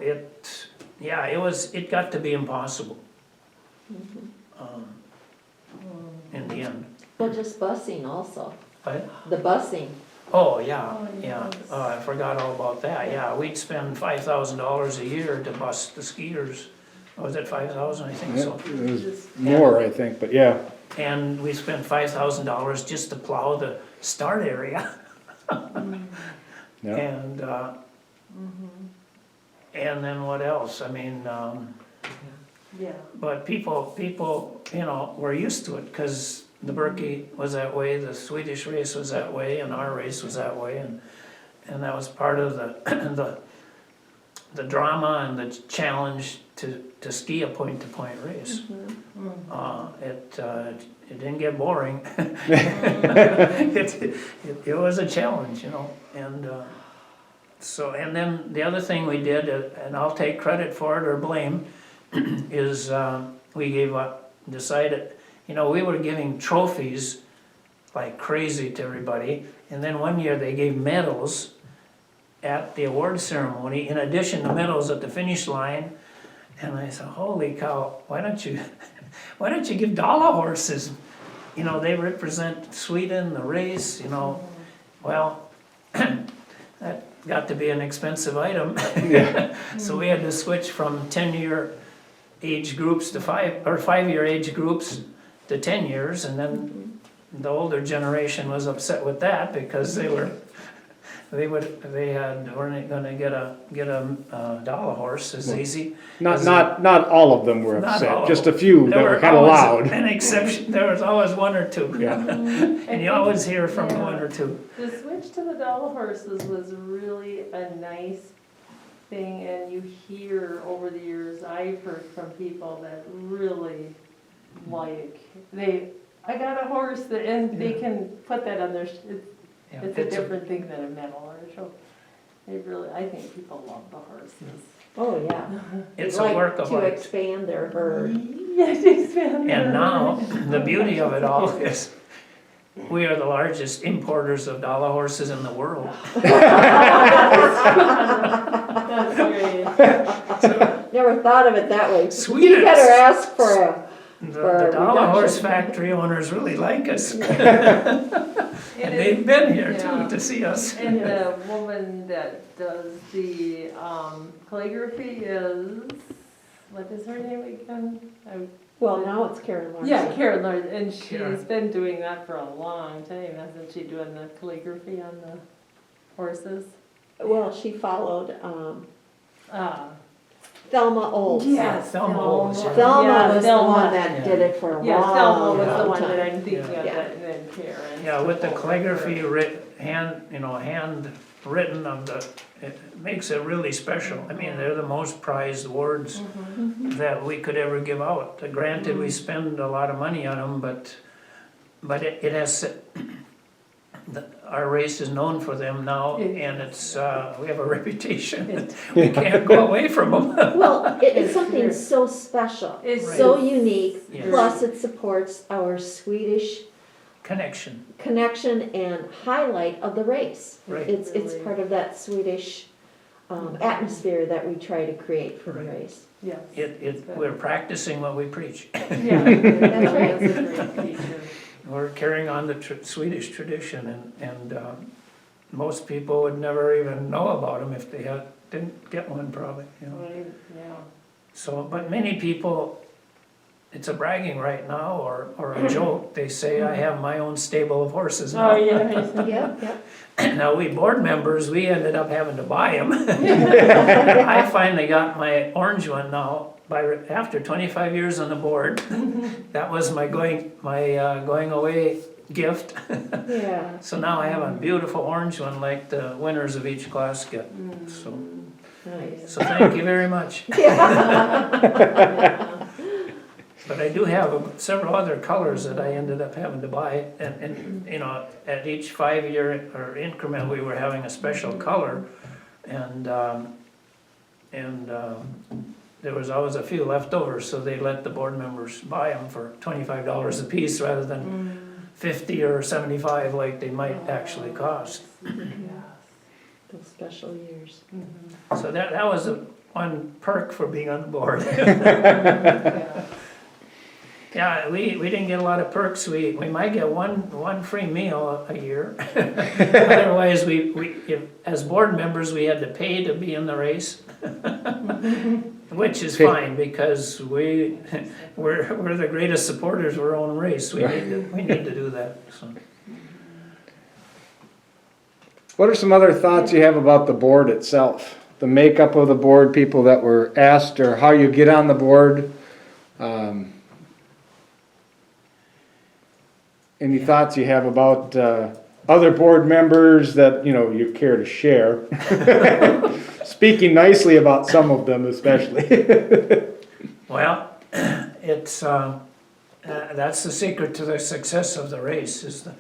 it got to be impossible. In the end. Well, just busing also, But, the busing. oh, yeah, Oh, yeah, yes. I forgot all about that, yeah, we'd spend $5,000 a year to bus the skiers. Was it 5,000, I think so? It was more, I think, but yeah. And we spent $5,000 just to plow the start area. Yeah. And then what else, I mean, Yeah. but people, you know, were used to it, because the Berkey was that way, the Swedish race was that way, and our race was that way, and that was part of the the drama and the challenge to ski a point-to-point race. It didn't get boring. It was a challenge, you know, and so, and then the other thing we did, and I'll take credit for it or blame, is we decided, you know, we were giving trophies like crazy to everybody, and then one year they gave medals at the award ceremony, in addition to medals at the finish line, and I said, holy cow, why don't you give dollar horses? You know, they represent Sweden, the race, you know, well, that got to be an expensive item. So we had to switch from 10-year age groups to 5-year age groups to 10 years, and then the older generation was upset with that because they weren't gonna get a dollar horse as easy. Not all of them were Not all upset, of just them. a few that were kind of always loud. An exception, there was always one or two. Yeah. And you always hear from Yeah. one or two. The switch to the dollar horses was really a nice thing, and you hear over the years, I've heard from people that really like, I got a horse that, and they can put that on their, Yeah, it's a different thing than a medal or a trophy. I think people love the horses. Oh, yeah. It's They'd a work like of to art. expand their herd. Yes, expand their And now, herd. the beauty of it all is, we are the largest importers of dollar horses in the world. That's great. Never thought of it that way. Sweden. You better ask for a, The dollar reduction. horse factory owners really like us. And they've been here Yeah. too, to see us. And the woman that does the calligraphy is, what is her name again? well, now it's Karen Larson. Yeah, Karen Lord, and she's Karen. been doing that for a long time, hasn't she, doing the calligraphy on the horses? Well, she followed Ah, Thelma Olds. yes. Thelma Olds, yeah. Thelma Yeah, was the Thelma. one that did it for a Yeah, long, Thelma was the long one that time. I'm thinking of, Yeah. and then Karen. Yeah, with the took over calligraphy her. hand written it makes it really special. I mean, they're the most prized awards that we could ever give out. Granted, we spend a lot of money on them, but it has, our race is known for them now, and it's, we have a reputation. We can't go away from them. Well, it's It's something true. so special, It's so just- unique, Yes. plus it supports our Swedish Connection, connection and highlight of the race. right. It's Really. part of that Swedish atmosphere that we try to create for the Right. race. Yes. We're practicing what we preach. Yeah. That's right. That's a great feature. We're carrying on the Swedish tradition, and most people would never even know about them if they didn't get one, probably, you know. Right, yeah. So, but many people, it's a bragging right now, or a joke. They say, I have my own stable of horses now. Oh, yeah. Yep, yep. Now, we board members, we ended up having to buy them. I finally got my orange one now, after 25 years on the board. That was my going away gift. Yeah. So now I have a beautiful orange one like the winners of each class get. So, Nice. so thank you very much. Yeah. But I do have several other colors that I ended up having to buy, and you know, at each 5-year or increment, we were having a special color, and there was always a few left over, so they let the board members buy them for $25 a piece rather than 50 or 75 like they might actually cost. Those special years. So that was one perk for being on the board. Yeah. Yeah, we didn't get a lot of perks. We might get one free meal a year. Otherwise, as board members, we had to pay to be in the race. Which is fine, because we're the greatest supporters of our own race. We need to do that, so. What are some other thoughts you have about the board itself? The makeup of the board, people that were asked, or how you get on the board? Any thoughts you have about other board members that, you care to share? Speaking nicely about some of them especially. Well, it's, that's the secret to the success of the race, is the,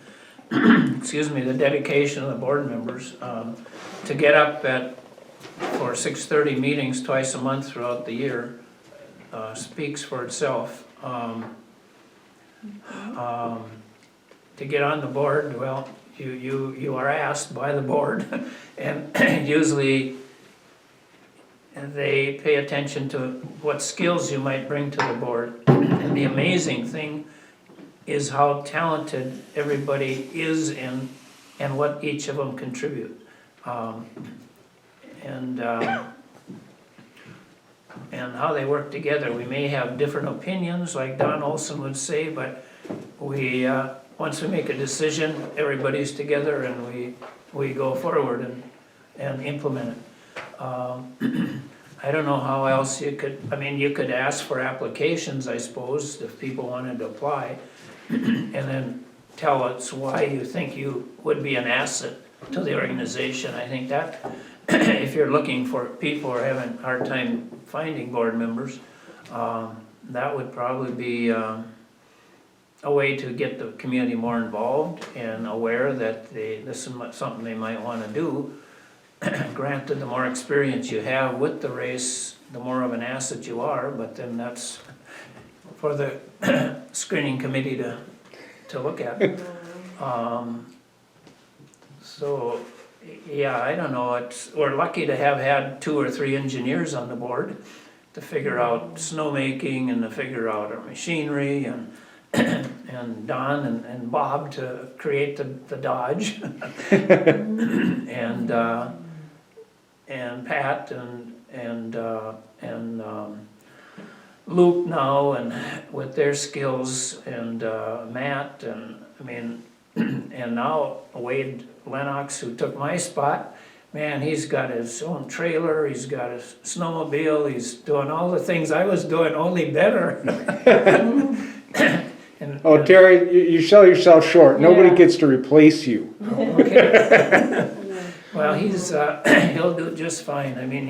the dedication of the board members. To get up for 6:30 meetings twice a month throughout the year speaks for itself. To get on the board, well, you are asked by the board, and usually they pay attention to what skills you might bring to the board. And the amazing thing is how talented everybody is and what each of them contribute. And how they work together. We may have different opinions, like Don Olson would say, but we once we make a decision, everybody's together and we go forward and implement it. I don't know how else you could ask for applications, I suppose, if people wanted to apply, and then tell us why you think you would be an asset to the organization. I think that if you're looking for people who are having a hard time finding board members, that would probably be a way to get the community more involved and aware that this is something they might want to do. Granted, the more experience you have with the race, the more of an asset you are, but then that's for the screening committee to look at. So, yeah, I don't know, we're lucky to have had 2 or 3 engineers on the board to figure out snowmaking and to figure out our machinery, and Don and Bob to create the Dodge, and Pat and Luke now, and with their skills, and Matt, and now Wade Lennox, who took my spot. Man, he's got his own trailer, he's got a snowmobile, he's doing all the things I was doing, only better. Oh, Terry, you sell yourself short. Nobody Yeah. gets to replace you. Okay. Well, he'll do just fine. I mean,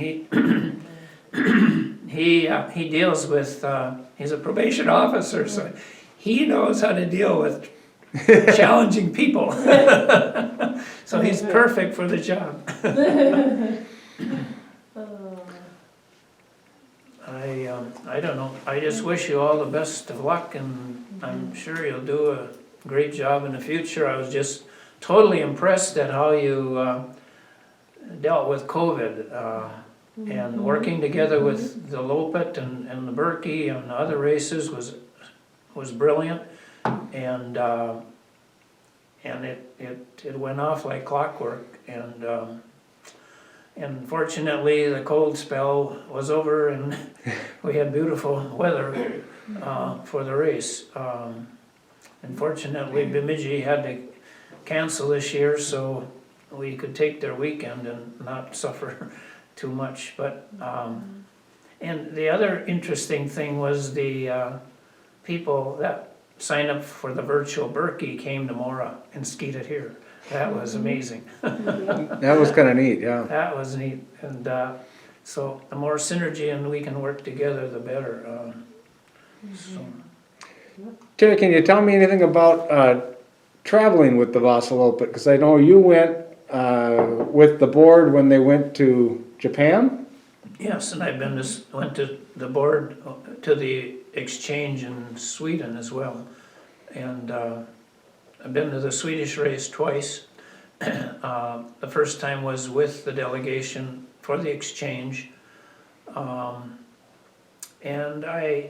he deals with, he's a probation officer, so he knows how to deal with challenging people. So he's perfect for the job. I don't know. I just wish you all the best of luck, and I'm sure you'll do a great job in the future. I was just totally impressed at how you dealt with COVID, and working together with the Lopet and the Berkey and the other races was brilliant, and it went off like clockwork, and fortunately the cold spell was over and we had beautiful weather for the race. Unfortunately, Bemidji had to cancel this year, so we could take their weekend and not suffer too much. But and the other interesting thing was the people that signed up for the virtual Berkey came to Mora and skied it here. That was amazing. That was kind of neat, yeah. That was neat, and so the more synergy and we can work together, the better. So. Terry, can you tell me anything about traveling with the Vassalopet? Because I know you went with the board when they went to Japan? Yes, and went to the board, to the exchange in Sweden as well. And I've been to the Swedish race twice. The first time was with the delegation for the exchange. And I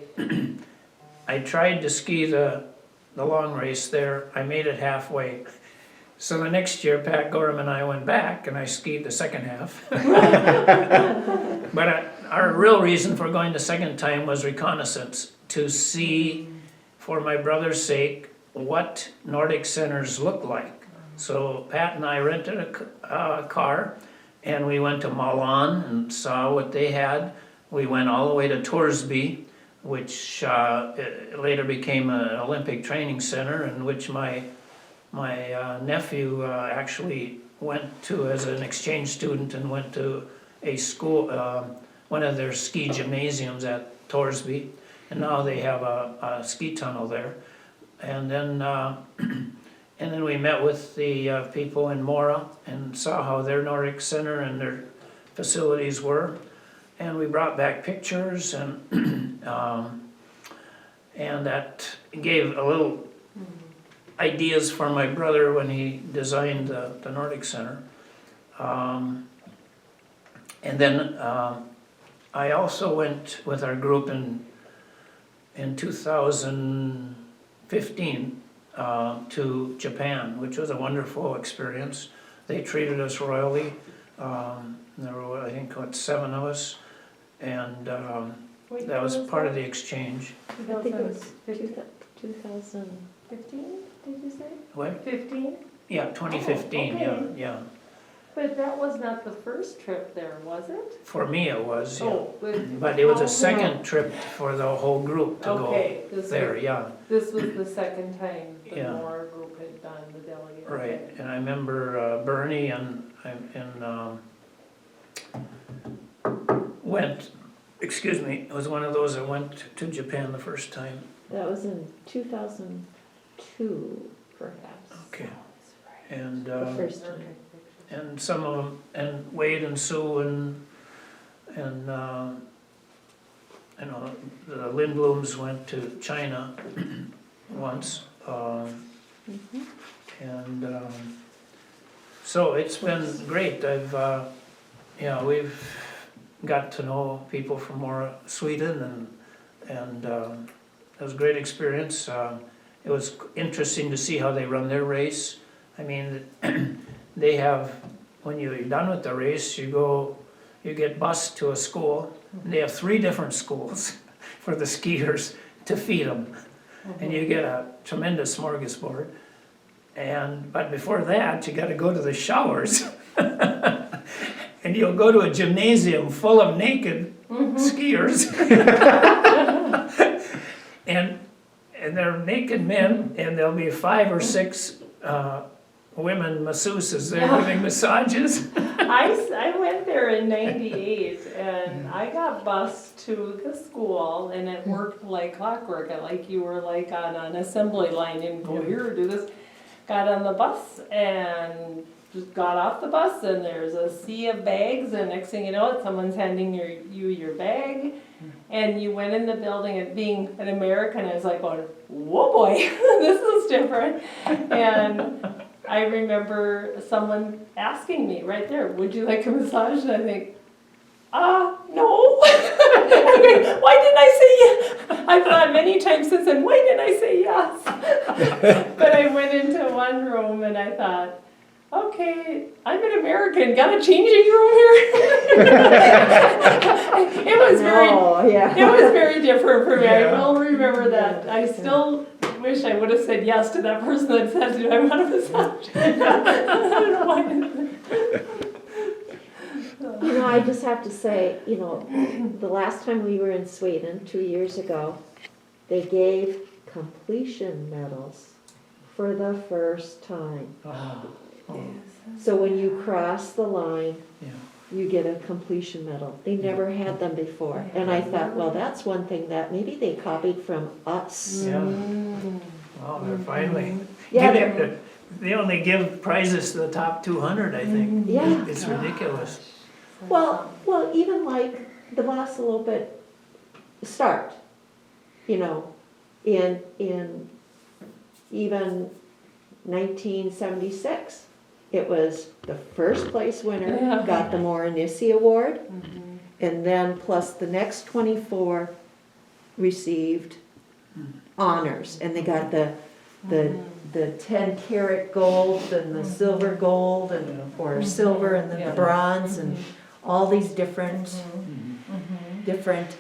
tried to ski the long race there. I made it halfway. So the next year, Pat Gorham and I went back and I skied the second half. But our real reason for going the second time was reconnaissance, to see, for my brother's sake, what Nordic centers look like. So Pat and I rented a car and we went to Milan and saw what they had. We went all the way to Torsby, which later became an Olympic training center, and which my nephew actually went to as an exchange student and went to a school, one of their ski gymnasiums at Torsby, and now they have a ski tunnel there. And then we met with the people in Mora and saw how their Nordic Center and their facilities were, and we brought back pictures, and that gave a little ideas for my brother when he designed the Nordic Center. And then I also went with our group in 2015 to Japan, which was a wonderful experience. They treated us royally. There were, I think, 7 of us, and that was part of the exchange. I think it was 2015, did you say? What? 15? Yeah, 2015, okay. yeah. But that was not the first trip there, was it? For me it was, yeah. Oh, But it was a how- second trip for the whole group to go Okay, there, yeah. this was the second time the Yeah. Moore group had done the delegate. Right, Okay. and I remember Bernie went, excuse me, was one of those that went to Japan the first time. That was in 2002, perhaps. Okay. And The first time. and some of them, and Wade and Sue and you know, the Lindblooms went to China once. And so it's been great. We've got to know people from Sweden, and it was a great experience. It was interesting to see how they run their race. I mean, they have, when you're done with the race, you get bused to a school, and they have 3 different schools for the skiers to feed them. And you get a tremendous smorgasbord. But before that, you gotta go to the showers. And you'll go to a gymnasium full of naked skiers. And they're naked men, and there'll be 5 or 6 women masseuses there giving massages. I went there in '98 and I got bused to the school and it worked like clockwork, like you were like on an assembly line and go here, do this. Got on the bus and just got off the bus and there's a sea of bags and next thing you know someone's handing you your bag and you went in the building and being an American I was like going, whoa boy, this is different. And I remember someone asking me right there, would you like a massage? And I think, no. Why didn't I say yes? I've thought many times since then, why didn't I say yes? But I went into one room and I thought, okay, I'm an American, got a changing room here? It was very different for me. I will remember that. I still wish I would have said yes to that person that said, do I want a massage? I don't know why. I just have to say, the last time we were in Sweden, 2 years ago, they gave completion medals for the first time. So when you cross the line, you get a completion medal. They never had them before. And I thought, well, that's one thing that maybe they copied from us. Yeah. Well, they're finally. Yeah, They only give prizes to the top 200, I think. Yeah. It's ridiculous. Well, even like the Vasaloppet start, in even 1976, it was the first place winner got the Morinisi Award, and then plus the next 24 received honors, and they got the 10 karat gold and the silver gold and, or silver and then Yeah. the bronze and all these different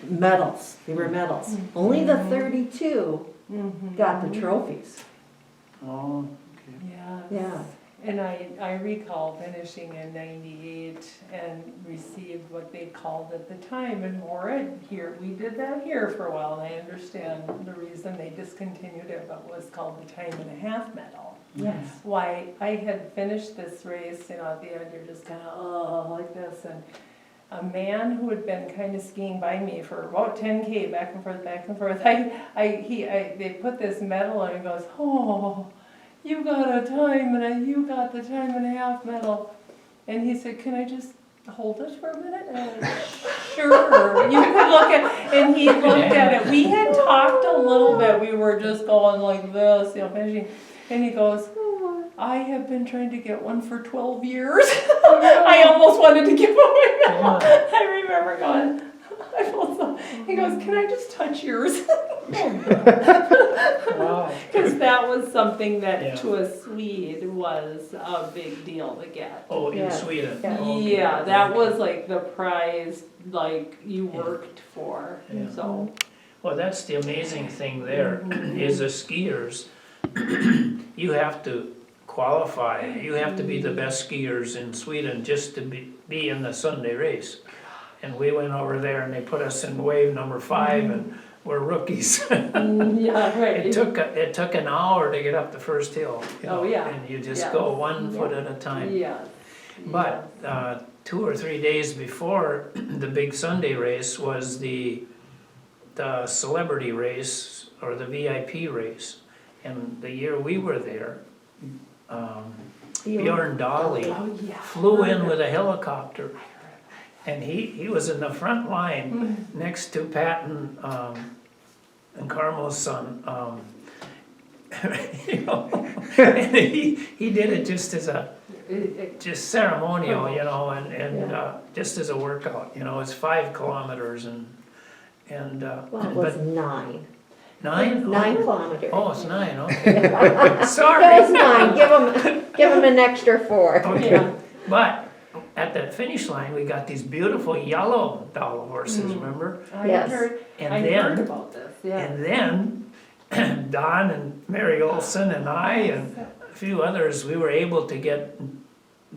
medals. They were medals. Only the 32 got the trophies. Oh, Yeah. Yeah. And I recall finishing in 98 and received what they called at the time in Warren here. We did that here for a while, and I understand the reason they discontinued it, but was called the time and a half medal. Yes. Why, I had finished this race, you know, at the end you're just kind of, oh, like this, and a man who had been kind of skiing by me for about 10K, back and forth, they put this medal on and goes, oh, you got a time you got the time and a half medal. And he said, can I just hold it for a minute? And I went, sure, you could look at, and he looked at it. We had talked a little bit, we were just going like this, you know, finishing. And he goes, I have been trying to get one for 12 years. I almost wanted to give him one. I remember going, I felt so. He goes, can I just touch yours? wow. Because that was something that Yeah. to a Swede was a big deal to get. Oh, in Yeah. Sweden? Yeah. Oh, okay. Yeah, that was like the prize, like you worked for, Yeah. so. Well, that's the amazing thing there, is the skiers, you have to qualify, you have to be the best skiers in Sweden just to be in the Sunday race. And we went over there and they put us in wave number 5 and we're rookies. Yeah, right. It took an hour to get up the first hill. You know, Oh, yeah. And you just Yes. go 1 foot at a time. Yeah. But 2 or 3 days before the big Sunday race was the celebrity race or the VIP race. And the year we were there, Bjorn Dahlie Oh, yeah. flew in with a helicopter. And he was in the front line next to Patton and Carmel's son. You know, and he did it just as just ceremonial, you know, and just as a workout. You know, it's 5 kilometers and Well, it was 9. 9? 9 kilometers. Oh, it's 9. Okay. That Sorry. was 9. Give them an extra 4. Okay. Yeah. But at the finish line, we got these beautiful yellow dollar horses. Remember? I Yes. heard And about this, yeah. And then Don and Mary Olson and I and a few others, we were able to get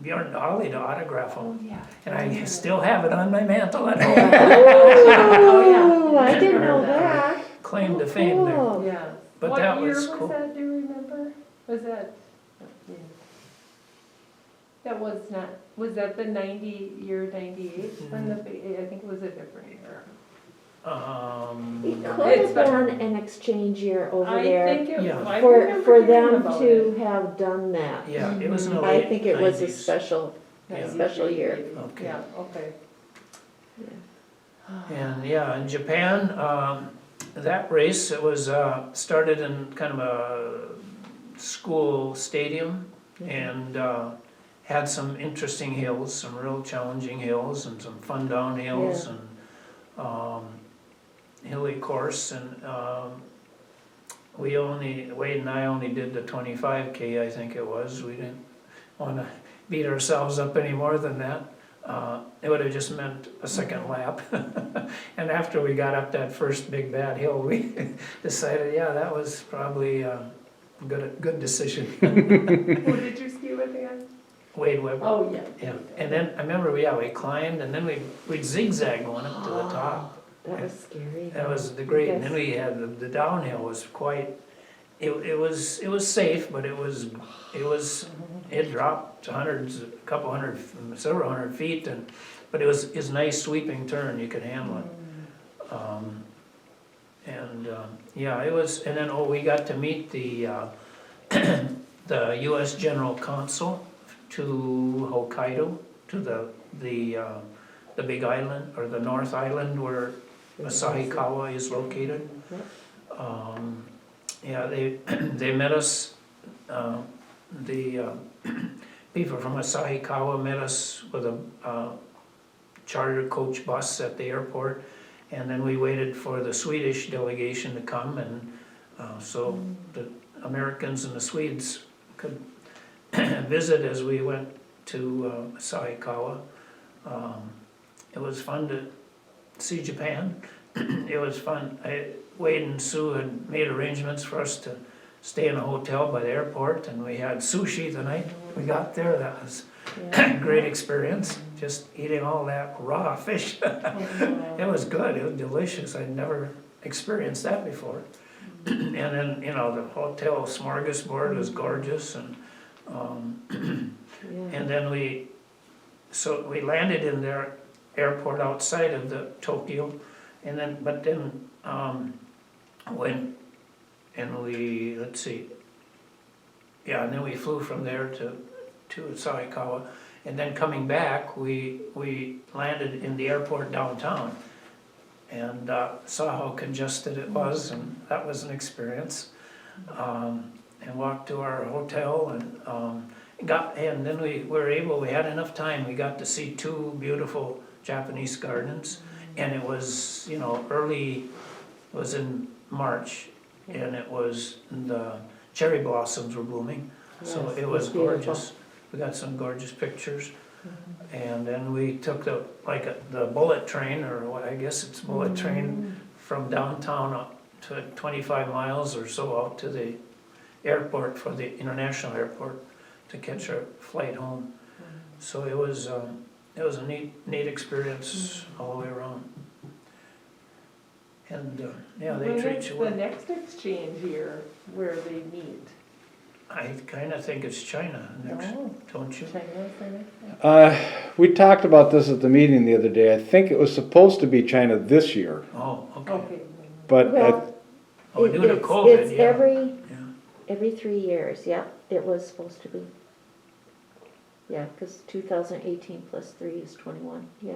Bjorn Dahlie to autograph Oh, him. yeah. And I still have it on my mantle at home. Oh, I didn't know that. Claim to fame there. Cool. Yeah. But that was What year cool. was that, do you remember? Was that? That was not, was that the 98, when I think it was a different year. It Yeah. could have been an exchange year over I there think it, Yeah. I for remember hearing them about to it. have done that. Yeah, it was in the I late think it was a 90s. special, Yeah. special year. Okay. Yeah, okay. And yeah, in Japan, that race, it was started in kind of a school stadium and had some interesting hills, some real challenging hills and some fun downhills and hilly course. And Wade and I only did the 25K, I think it was. We didn't want to beat ourselves up any more than that. It would have just meant a second lap. And after we got up that first big bad hill, we decided, yeah, that was probably a good decision. Who did you ski with again? Wade Weber. Oh, yeah. Yeah, and then I remember, we climbed and then we'd zigzag going up to the top. That was scary. That was the great, and then we had the downhill was quite, it was safe, but it dropped several hundred feet, but it was nice sweeping turn, you could handle it. Yeah, it was, and then, we got to meet the US General Consul to Hokkaido, to the big island, or the North Island where Asahikawa is located. Yeah, they met us, the people from Asahikawa met us with charter coach bus at the airport. And then we waited for the Swedish delegation to come, and so the Americans and the Swedes could visit as we went to Saikawa. It was fun to see Japan. It was fun. Wade and Sue had made arrangements for us to stay in a hotel by the airport, and we had sushi the night we got there. That was a great experience, just eating all that raw fish. It was good, it was delicious. I'd never experienced that before. And then, you know, the hotel smorgasbord was gorgeous, and and then we landed in their airport outside of the Tokyo, and then, and then we flew from there to Saikawa, and then coming back, we landed in the airport downtown, and saw how congested it was, and that was an experience. And walked to our hotel, and then we had enough time, we got to see 2 beautiful Japanese gardens, and it was, you know, it was in March, and the cherry blossoms were blooming, so Yes, it was beautiful. gorgeous. We got some gorgeous pictures, and then we took the bullet train, or what, I guess it's bullet train, from downtown up to 25 miles or so out to the airport, for the international airport, to catch our flight home. So it was a neat experience all the way around. And they treat you When well. is the next exchange year where they meet? I kind of think it's China next, Oh, don't you? China's the next? We talked about this at the meeting the other day. I think it was supposed to be China this year, Oh, okay. Okay. but Well, Oh, due to it's COVID, yeah. every Yeah. 3 years, yeah, it was supposed to be. Yeah, because 2018 plus 3 is 21, yeah.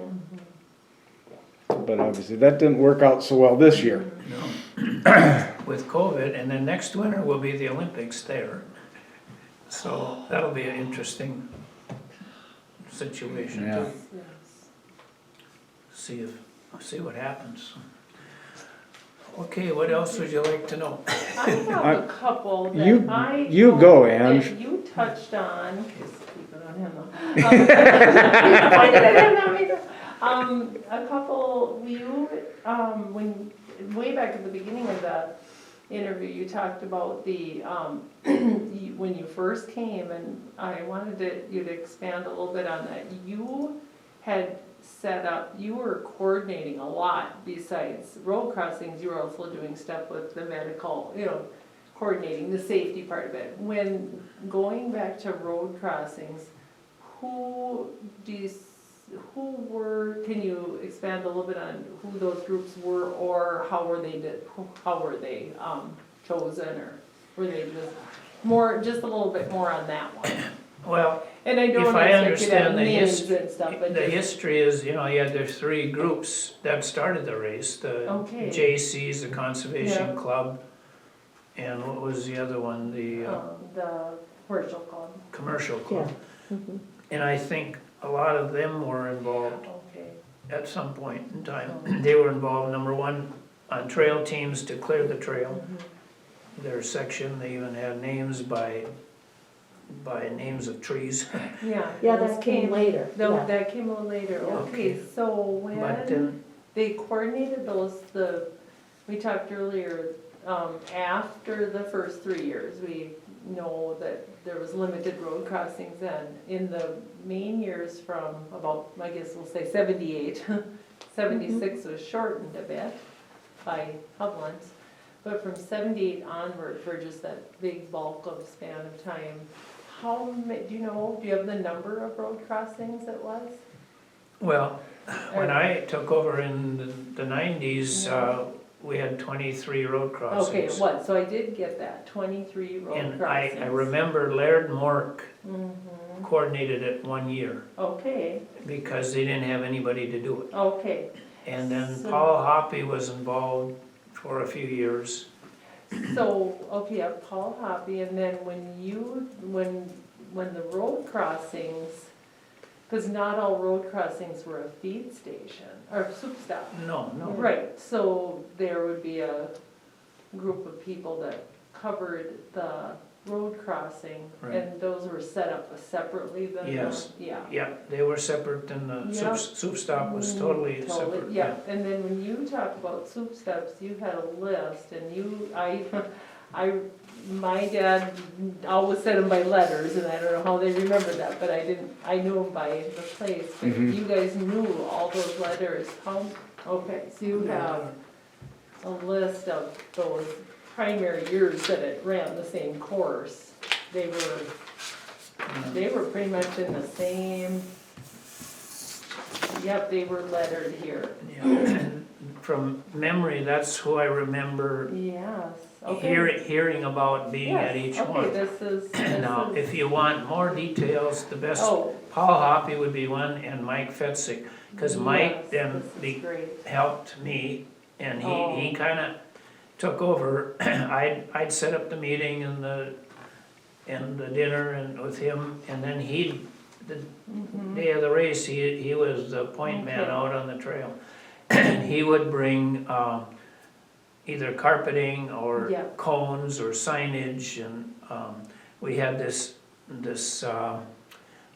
but obviously that didn't work out so well this year. No. With COVID, and then next winter will be the Olympics there. So that'll be an interesting situation Yeah. to Yes. see what happens. Okay, what else would you like to know? I have a couple that You go, Ange. that you touched on. Just keep it on him though. A couple, when, way back at the beginning of the interview, you talked about the, when you first came, and I wanted you to expand a little bit on that. You had set up, you were coordinating a lot besides road crossings, you were also doing stuff with the medical, you know, coordinating the safety part of it. When going back to road crossings, can you expand a little bit on who those groups were, or how were they chosen, or were they just a little bit more on that one? Well, And I don't if I expect you to have understand the names and stuff, but the just, history is, you know, there's 3 groups that started the race. The Okay. JCs, the Conservation Yeah. Club, and what was the other one? The the commercial club. Commercial Club. Mhm. And I think a lot of them were involved Okay. at some point in time. They were involved, number 1, on trail teams to clear the trail. Their section, they even had names by names of trees. Yeah. Yeah, those that came later, No, yeah. that came a little later, Yeah. okay, so But when then, they coordinated we talked earlier, after the first 3 years, we know that there was limited road crossings then. In the main years from about, I guess we'll say 78, 76 was shortened a bit by Hublands. But from 78 onward, for just that big bulk of span of time, do you have the number of road crossings it was? well, when I took over in the 90s, we had 23 road crossings. Okay, it was, so I did get that, 23 road And crossings. I remember Laird Mork Mhm. coordinated it 1 year, Okay, because they didn't have anybody to do it. okay, And then So- Paul Hoppy was involved for a few years. so, okay, yeah, Paul Hoppy, and then when the road crossings, Because not all road crossings were a feed station, or soup stop. No, no. Right, so there would be a group of people that covered the road crossing, Right. and those were set up separately than the, Yes. yeah. Yeah, they were separate and the Yeah. soup stop was totally separate. Yeah, and then when you talk about soup stops, you had a list, and my dad always said them by letters, and I don't know how they remembered that, but I knew them by the place, but Mhm. you guys knew all those letters, okay, so you have a list of those primary years that it ran the same course. They were pretty much in the same, yep, they were lettered here. Yeah, and from memory, that's who I remember Yes, okay. hearing about being at Yes, each okay, one. this is, Now, if you want more details, the best, oh. Paul Hoppy would be one, and Mike Fetzick, because Mike yes, then this is great. helped me, and Oh. he kinda took over. I'd set up the meeting and the dinner and with him, and then the Mhm. day of the race, he was the point man Okay. out on the trail. And he would bring, either carpeting or Yeah. cones or signage, and, we had this,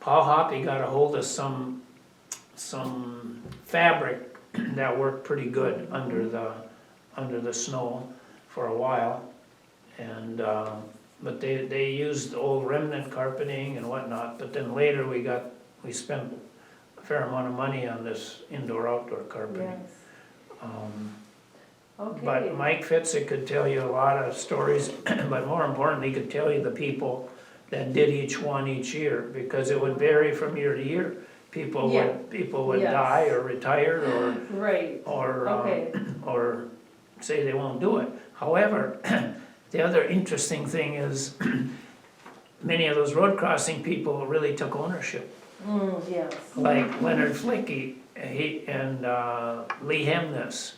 Paul Hoppy got a hold of some fabric that worked pretty good under the snow for a while. And, but they used old remnant carpeting and whatnot, but then later we spent a fair amount of money on this indoor-outdoor carpeting. Yes, But okay. Mike Fitzik could tell you a lot of stories, but more importantly, he could tell you the people that did each one each year, because it would vary from year to year. People Yeah. would Yes. die or retire Right, okay, or say they won't do it. However, the other interesting thing is, many of those road crossing people really took ownership. yes. Like Leonard Flicky, and Lee Hemness.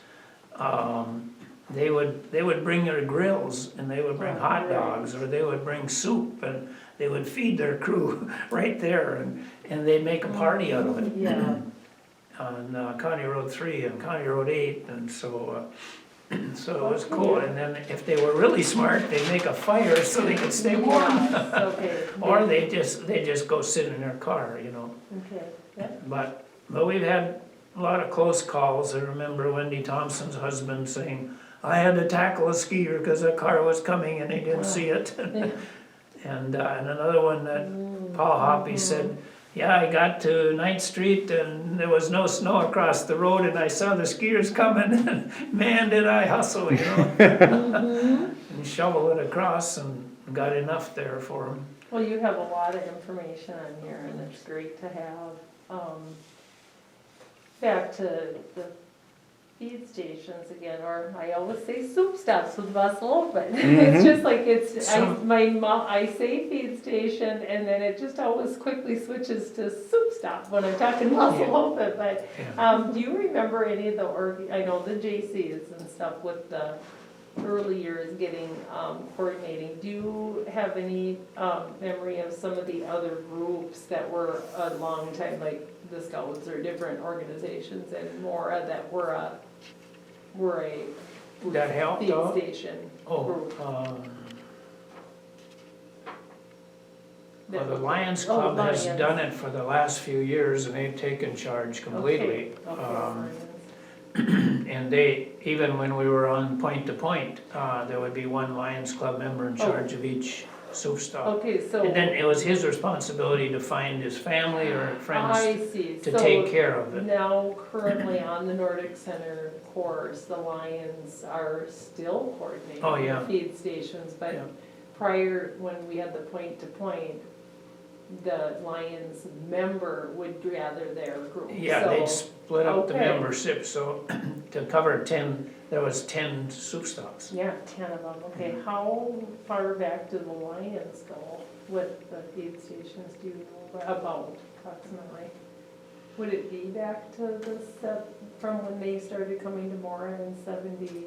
They would bring their grills, and they would bring Oh, hot right. dogs, or they would bring soup, and they would feed their crew right there, and they'd make a party out of it. Yeah, On County Road 3 and County Road 8, and so it was cool. And then if they were really smart, they'd make a fire so they could stay warm. yes, okay. Or they just go sit in their car, you know. Okay, yeah, But we've had a lot of close calls. I remember Wendy Thompson's husband saying, I had to tackle a skier because a car was coming and he didn't see it. And another one that Paul Hoppy said, yeah, I got to 9th Street and there was no snow across the road and I saw the skiers coming and man, did I hustle, you know? And shovel it across and got enough there for him. well, you have a lot of information on here, and it's great to have. Back to the feed stations again, or I always say soup stops with Bustle, but it's just like I say feed station, and then it just always quickly switches to soup stop when I'm talking Bustle Open, but Yeah. do you remember any of I know the JCs and stuff with the early years getting, coordinating, do you have any, memory of some of the other groups that were a long time, like the Scouts or different organizations and more that were a That helped feed out? station Oh, group? well, the Lions Oh, Club has Lions. done it for the last few years, and they've taken charge completely. Okay, Lions. And they, even when we were on point to point, there would be one Lions Club member in charge of each soup stop. Okay, so. And then it was his responsibility to find his family or friends I see, to so take care of it. now currently on the Nordic Center course, the Lions are still coordinating Oh, yeah. the feed stations, but Yeah. prior, when we had the point to point, the Lions member would gather their group. Yeah, So- they'd split up the okay. membership, so to cover 10, there was 10 soup stops. Yeah, 10 of them, okay. How far back do the Lions go with the feed stations, do you know about approximately? Would it be back to from when they started coming to Mora in 70,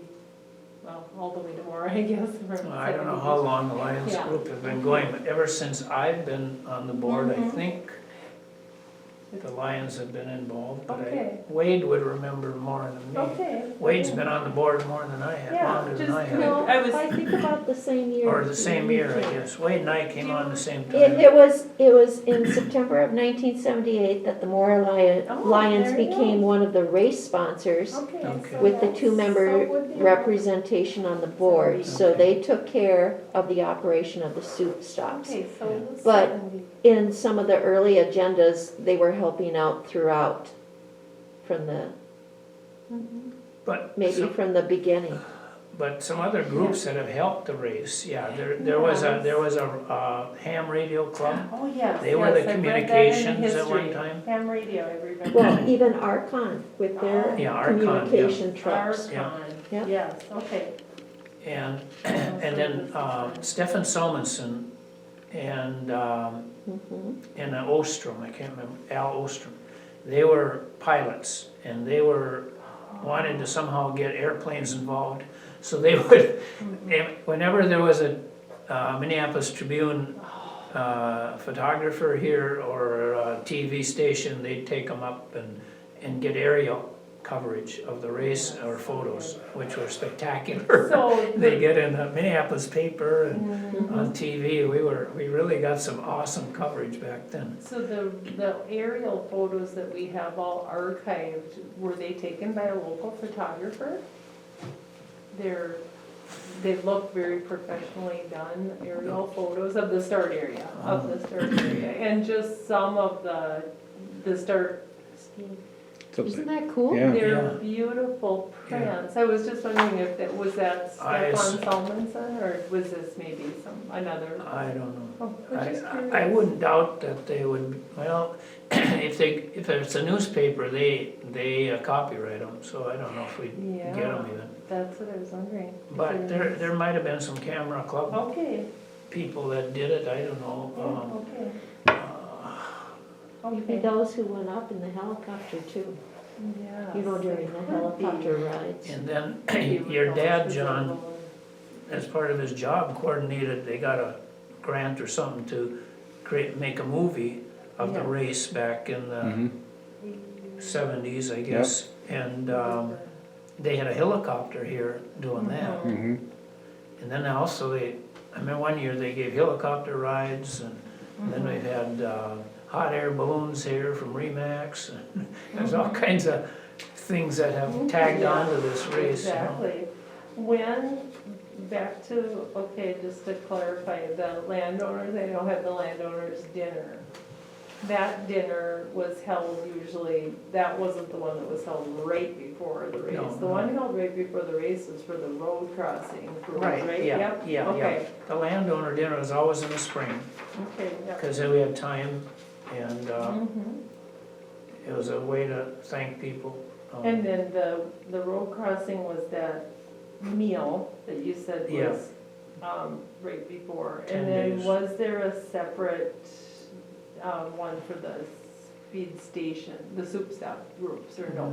well, all the way to Mora, I guess, from I don't know 70. how long the Lions Yeah. group has been going, but ever since I've been on the board, I Mhm. think the Lions have been involved, but Okay. Wade would remember more than me. Okay. Wade's been on the board more than I have, Yeah, longer than just, I you have. know, No, I think about the same year. Or the same year, I you guess. Wade and I came on the same It, time. it was in September of 1978 that the Moore Oh, Lions there you go. became one of the race sponsors Okay. Okay. so with the that's- two-member so would be- representation on the board. So Okay. they took care of the operation of the soup stops. Okay, so Yeah. it was But 70. in some of the early agendas, they were helping out throughout from the, Mhm. But, maybe from the beginning. but some other groups that have helped the race, yeah, there was a ham radio club. Oh, yes. They were the yes, I read that in the communications at one history. time. Ham radio, I remember. Well, even Archon with their Yeah, Archon, yeah. communication trucks. Archon, Yeah. yes, okay. And then Stefan Salmonson and Mhm. Ostrom, I can't remember, Al Ostrom. They were pilots and they wanted to somehow get airplanes involved. So they would, whenever there was a Minneapolis Tribune photographer here or a TV station, they'd take them up and get aerial coverage of the race or photos, which were spectacular. So, They get in the Minneapolis paper and Mhm. on TV. We really got some awesome coverage back then. So the aerial photos that we have all archived, were they taken by a local photographer? They look very professionally done aerial photos of the start area, and just some of the start. Isn't that cool? Yeah. They're Yeah. beautiful Yeah. prints. I was just wondering if that was that I Stefan s- Salmonson, or was this maybe another? I don't know. Oh, I'm just I curious. wouldn't doubt that they would, well, if it's a newspaper, they copyright them, so I don't know if we'd get them Yeah, even. that's what I was wondering. If But there was- there might have been some camera club Okay, people that did it, I don't know. okay, Maybe okay. those who went up in the helicopter too, Yeah. you know, during the helicopter rides. And then your dad, John, as part of his job, coordinated, they got a grant or something to make a movie of the Yeah. race back in the Mhm. 70s, I guess. And they had a helicopter here doing that. Mhm. And then also I remember one year they gave helicopter rides and then we've had hot air balloons here from Remax. There's all kinds of things that have tagged on to this race. You know. Exactly. When, back to, okay, just to clarify, the landowners, they don't have the landowners dinner. That dinner was held usually, that wasn't the one that was held right before the race. No, The no. one held right before the race was for the road crossing crews, Right, right? yeah, Yep, yeah, yeah. okay, The landowner dinner was always in the spring okay, yeah. because then we had time and Mhm. it was a way to thank people. And then the road crossing was that meal that you said Yeah. was, right before. 10 And then days. was there a separate, one for the speed station, the soup stop groups, or no?